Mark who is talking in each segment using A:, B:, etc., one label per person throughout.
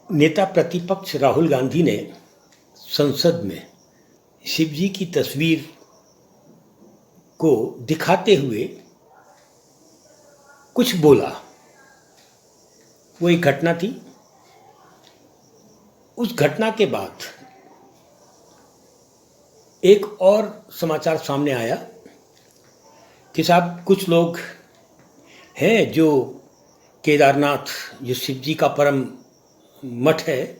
A: नेता प्रतिपक्ष राहुल गांधी ने संसद में शिव जी की तस्वीर को दिखाते हुए कुछ बोला। वो एक घटना थी। उस घटना के बाद एक और समाचार सामने आया कि साहब कुछ लोग हैं जो केदारनाथ, जो शिव जी का परम मठ है,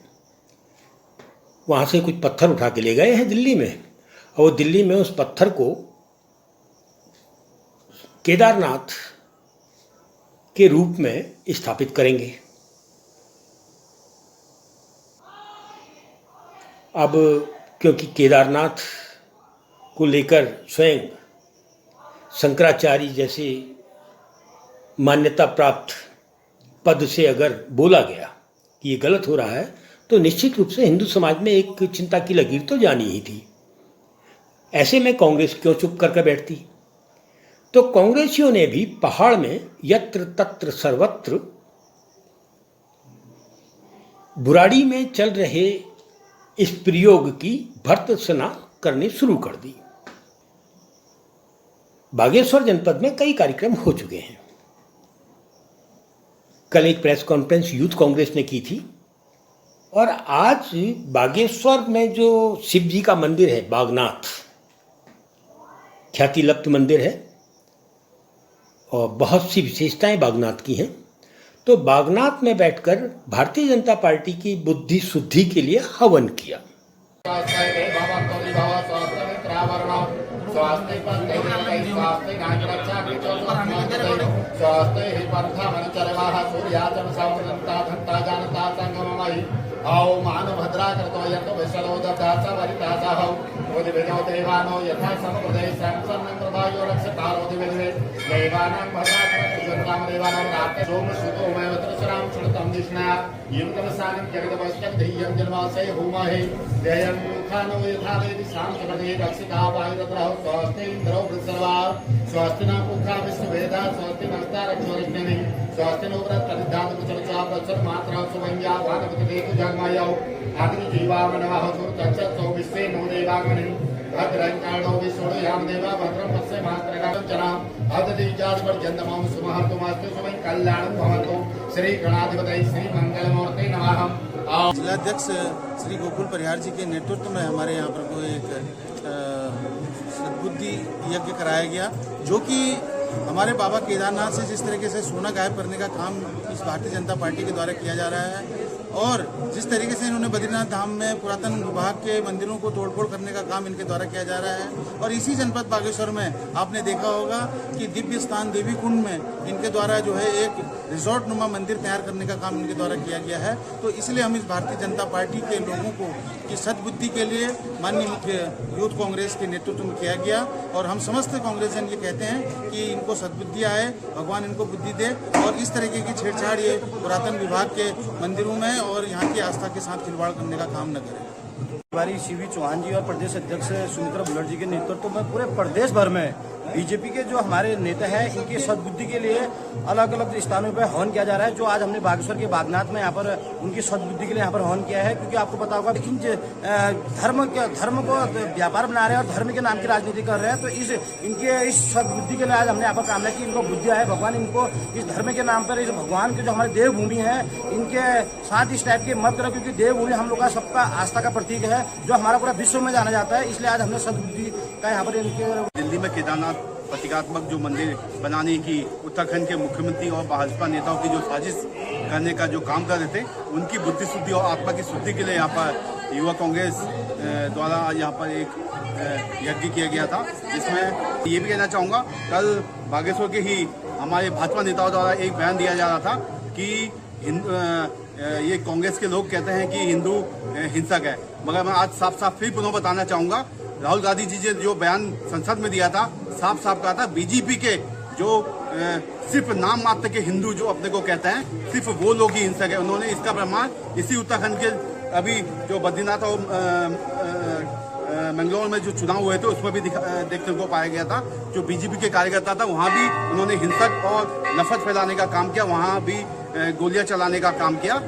A: वहाँ से कुछ पत्थर उठा के ले गए हैं दिल्ली में, और वो दिल्ली में उस पत्थर को केदारनाथ के रूप में स्थापित करेंगे। अब क्योंकि केदारनाथ को लेकर स्वयं शंकराचार्य जैसे मान्यता प्राप्त पद से अगर बोला गया कि ये गलत हो रहा है, तो निश्चित रूप से हिंदू समाज में एक चिंता की लकीर तो जानी ही थी। ऐसे में कांग्रेस क्यों चुप करके बैठती? तो कांग्रेसियों ने भी पहाड़ में यत्र तत्र सर्वत्र बुराड़ी में चल रहे इस प्रयोग की भर्त्सना करनी शुरू कर दी। बागेश्वर जनपद में कई कार्यक्रम हो चुके हैं। कल एक प्रेस कॉन्फ्रेंस यूथ कांग्रेस ने की थी, और आज बागेश्वर में जो शिव जी का मंदिर है, बागनाथ, ख्याति लप्त मंदिर है और बहुत सी विशेषताएं बागनाथ की हैं। तो बागनाथ में बैठकर भारतीय जनता पार्टी की बुद्धि शुद्धि के लिए हवन किया।
B: आओ मानो भद्रा करतो यतो विसलो ददासा वरितासा हो ओदि विनो देवानो यथा समप्रदेश संसन्न प्रभायो रक्षकारो दिवेदे देवानां भद्रा करतो जन्नाम देवानां राते सोम सुतो मैं वत्रसराम सुरतम दिशना युक्तमसानं जगदवस्तक धियं जन्मासे होमहे देयं खानो यथा वेदि सांप्रदे रक्षिका वायुरत्रौ स्वस्ति इंद्रो वृषर्वा स्वस्ति न पुखा विश्ववेदा स्वस्ति नस्ता रक्षोरज्ञनि स्वस्ति नो व्रत प्रतिदान प्रचर्चा प्रचर मात्रा सुवंया वानवति देव जन्मायो आदि जीवामनवः सुरतच्चो विश्वे नो देवागमनि भद्रंकाणो विष्णु याम देवा भद्रं पश्ये मात्रकाचना अदतिजात वर्जन्तमं सुमहर्तुमास्तु सुवं कल्याणं भवतु श्री गणाधिपतये श्री मंगलमूर्ते नमः।
C: जिलाध्यक्ष श्री गोकुल परिहार जी के नेतृत्व में हमारे यहाँ पर कोई एक सद्बुद्धि यज्ञ कराया गया, जो कि हमारे बाबा केदारनाथ से जिस तरीके से सोना गायब करने का काम इस भारतीय जनता पार्टी के द्वारा किया जा रहा है, और जिस तरीके से इन्होंने बद्रीनाथ धाम में पुरातन विभाग के मंदिरों को तोड़फोड़ करने का काम इनके द्वारा किया जा रहा है, और इसी जनपद बागेश्वर में आपने देखा होगा कि दिव्य स्थान देवी कुंड में इनके द्वारा जो है एक रिजॉर्ट नुमा मंदिर तैयार करने का काम इनके द्वारा किया गया है। तो इसलिए हम इस भारतीय जनता पार्टी के लोगों को की सद्बुद्धि के लिए माननीय मुख्य यूथ कांग्रेस के नेतृत्व में किया गया, और हम समस्त कांग्रेसियन ये कहते हैं कि इनको सद्बुद्धि आए, भगवान इनको बुद्धि दे, और इस तरीके की छेड़छाड़ ये पुरातन विभाग के मंदिरों में और यहाँ की आस्था के साथ खिलवाड़ करने का काम न करें।
D: तिवारी शिवी चौहान जी और प्रदेश अध्यक्ष सुमित्रा भुल्लर जी के नेतृत्व में पूरे प्रदेश भर में बीजेपी के जो हमारे नेता हैं, इनकी सद्बुद्धि के लिए अलग अलग स्थानों पर हवन किया जा रहा है। जो आज हमने बागेश्वर के बागनाथ में यहाँ पर उनकी सद्बुद्धि के लिए यहाँ पर हवन किया है, क्योंकि आपको पता होगा इन धर्म को व्यापार बना रहे हैं और धर्म के नाम की राजनीति कर रहे हैं। तो इस सद्बुद्धि के लिए आज हमने यहाँ पर कामना की, इनको बुद्धि आए, भगवान इनको इस धर्म के नाम पर, इस भगवान के जो हमारे देवभूमि है, इनके साथ इस टाइप के मत करो, क्योंकि देवभूमि हम लोग का सबका आस्था का प्रतीक है, जो हमारा पूरा विश्व में जाना जाता है। इसलिए आज हमने सद्बुद्धि का यहाँ पर इनके
C: दिल्ली में केदारनाथ प्रतीकात्मक जो मंदिर बनाने की उत्तराखंड के मुख्यमंत्री और भाजपा नेताओं की जो साजिश करने का जो काम कर रहे थे, उनकी बुद्धि शुद्धि और आत्मा की शुद्धि के लिए यहाँ पर युवा कांग्रेस द्वारा यहाँ पर एक यज्ञ किया गया था, जिसमें ये भी कहना चाहूँगा, कल बागेश्वर के ही हमारे भाजपा नेताओं द्वारा एक बयान दिया जा रहा था कि ये कांग्रेस के लोग कहते हैं कि हिंदू हिंसक है, मगर मैं आज साफ साफ फिर पुनः बताना चाहूँगा, राहुल गांधी जी ने जो बयान संसद में दिया था, साफ साफ कहा था बीजेपी के जो सिर्फ नाम मात्र के हिंदू जो अपने को कहते हैं, सिर्फ वो लोग ही हिंसक है। उन्होंने इसका प्रमाण इसी उत्तराखंड के अभी जो बद्रीनाथ और मंगलौर में जो चुनाव हुए थे उसमें भी देखने को पाया गया था। जो बीजेपी के कार्यकर्ता था वहाँ भी उन्होंने हिंसक और नफरत फैलाने का काम किया, वहाँ भी गोलियां चलाने का काम किया।